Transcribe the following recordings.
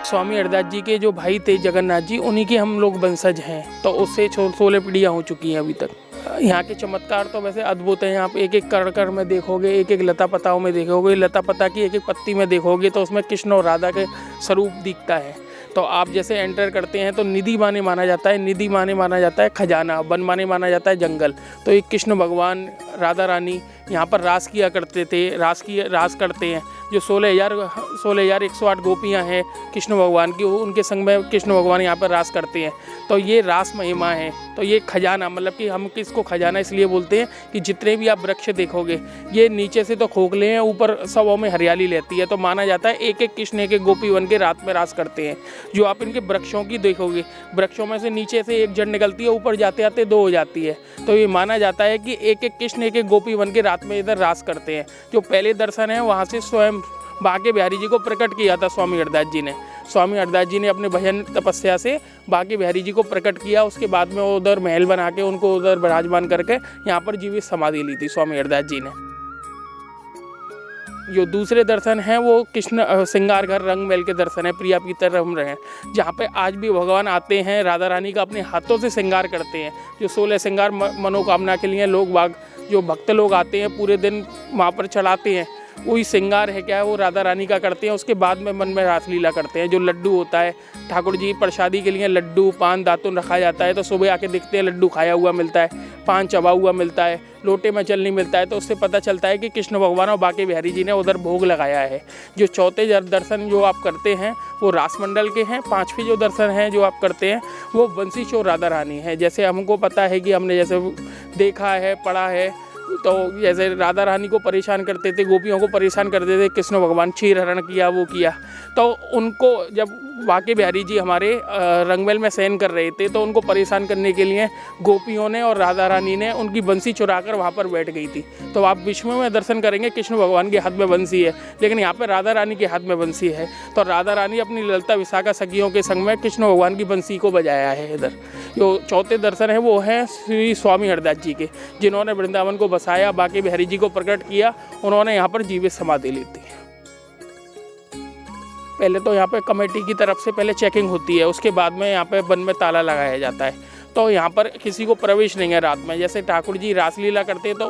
स्वामी हरदास जी के जो भाई थे जगन्नाथ जी, उन्हीं के हम लोग वंशज हैं। तो उससे 16 पीढ़ियाँ हो चुकी हैं अभी तक। यहाँ के चमत्कार तो वैसे अद्भुत हैं। यहाँ पे एक एक कण में देखोगे, एक एक लता पताओं में देखोगे, लता पता की एक एक पत्ती में देखोगे तो उसमें कृष्ण और राधा के स्वरूप दिखता है। तो आप जैसे एंटर करते हैं तो निधि माने माना जाता है, निधि माने माना जाता है खजाना, वन माने माना जाता है जंगल। तो एक कृष्ण भगवान राधा रानी यहाँ पर रास किया करते थे, रास करते हैं। जो 16,108 गोपियाँ हैं कृष्ण भगवान की, उनके संग में कृष्ण भगवान यहाँ पर रास करते हैं। तो ये रास महिमा है। तो ये खजाना, मतलब कि हम किसको खजाना इसलिए बोलते हैं कि जितने भी आप वृक्ष देखोगे ये नीचे से तो खोखले हैं, ऊपर सबों में हरियाली रहती है। तो माना जाता है एक एक कृष्ण एक एक गोपी बन के रात में रास करते हैं। जो आप इनके वृक्षों की देखोगे, वृक्षों में से नीचे से एक जड़ निकलती है, ऊपर जाते आते दो हो जाती है। तो ये माना जाता है कि एक एक कृष्ण एक एक गोपी बन के रात में इधर रास करते हैं। जो पहले दर्शन है वहाँ से स्वयं बांके बिहारी जी को प्रकट किया था स्वामी हरदास जी ने। स्वामी हरदास जी ने अपने भजन तपस्या से बांके बिहारी जी को प्रकट किया। उसके बाद में वो उधर महल बना के उनको उधर विराजमान करके यहाँ पर जीवित समाधि ली थी स्वामी हरदास जी ने। जो दूसरे दर्शन हैं वो कृष्ण श्रृंगार घर रंग महल के दर्शन है, प्रिया पीतर रम रहे हैं, जहाँ पे आज भी भगवान आते हैं, राधा रानी का अपने हाथों से श्रृंगार करते हैं। जो 16 श्रृंगार मनोकामना के लिए लोग बाग जो भक्त लोग आते हैं पूरे दिन वहाँ पर चढ़ाते हैं, वही श्रृंगार है क्या है वो राधा रानी का करते हैं। उसके बाद में मन में रासलीला करते हैं। जो लड्डू होता है ठाकुर जी प्रसादी के लिए, लड्डू पान दातुन रखा जाता है। तो सुबह आके देखते हैं लड्डू खाया हुआ मिलता है, पान चबा हुआ मिलता है, लोटे में जल नहीं मिलता है। तो उससे पता चलता है कि कृष्ण भगवान और बांके बिहारी जी ने उधर भोग लगाया है। जो चौथे दर्शन जो आप करते हैं वो रासमंडल के हैं। पांचवें जो दर्शन हैं जो आप करते हैं वो बंसी चोर राधा रानी है। जैसे हमको पता है कि हमने जैसे देखा है पढ़ा है, तो जैसे राधा रानी को परेशान करते थे, गोपियों को परेशान करते थे कृष्ण भगवान, क्षीर हरण किया वो किया। तो उनको जब बांके बिहारी जी हमारे रंगमहल में शयन कर रहे थे तो उनको परेशान करने के लिए गोपियों ने और राधा रानी ने उनकी बंसी चुरा कर वहाँ पर बैठ गई थी। तो आप विष्णु में दर्शन करेंगे कृष्ण भगवान के हाथ में बंसी है, लेकिन यहाँ पर राधा रानी के हाथ में बंसी है। तो राधा रानी अपनी ललिता विशाखा सखियों के संग में कृष्ण भगवान की बंसी को बजाया है। इधर जो चौथे दर्शन है वो हैं श्री स्वामी हरदास जी के, जिन्होंने वृंदावन को बसाया, बांके बिहारी जी को प्रकट किया। उन्होंने यहाँ पर जीवित समाधि ली थी। पहले तो यहाँ पे कमेटी की तरफ से पहले चेकिंग होती है, उसके बाद में यहाँ पे वन में ताला लगाया जाता है। तो यहाँ पर किसी को प्रवेश नहीं है रात में। जैसे ठाकुर जी रासलीला करते हैं तो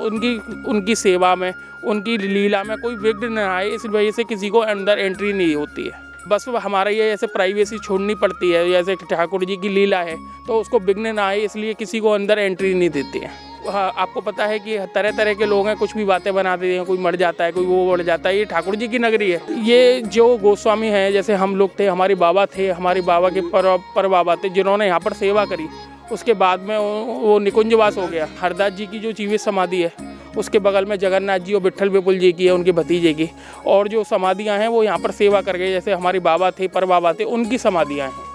उनकी सेवा में, उनकी लीला में कोई विघ्न न आए, इस वजह से किसी को अंदर एंट्री नहीं होती है। बस हमारा ये ऐसे प्राइवेसी छोड़नी पड़ती है। जैसे ठाकुर जी की लीला है तो उसको विघ्न न आए, इसलिए किसी को अंदर एंट्री नहीं देती है। हाँ, आपको पता है कि तरह तरह के लोग हैं, कुछ भी बातें बना देते हैं, कोई मर जाता है, कोई वो बढ़ जाता है। ये ठाकुर जी की नगरी है। ये जो गोस्वामी हैं, जैसे हम लोग थे, हमारे बाबा थे, हमारे बाबा के पर बाबा थे, जिन्होंने यहाँ पर सेवा करी। उसके बाद में वो निकुंजवास हो गया। हरदास जी की जो जीवित समाधि है उसके बगल में जगन्नाथ जी और विट्ठल विपुल जी की है, उनके भतीजे की। और जो समाधियाँ हैं वो यहाँ पर सेवा कर गए, जैसे हमारे बाबा थे, पर बाबा थे, उनकी समाधियाँ हैं।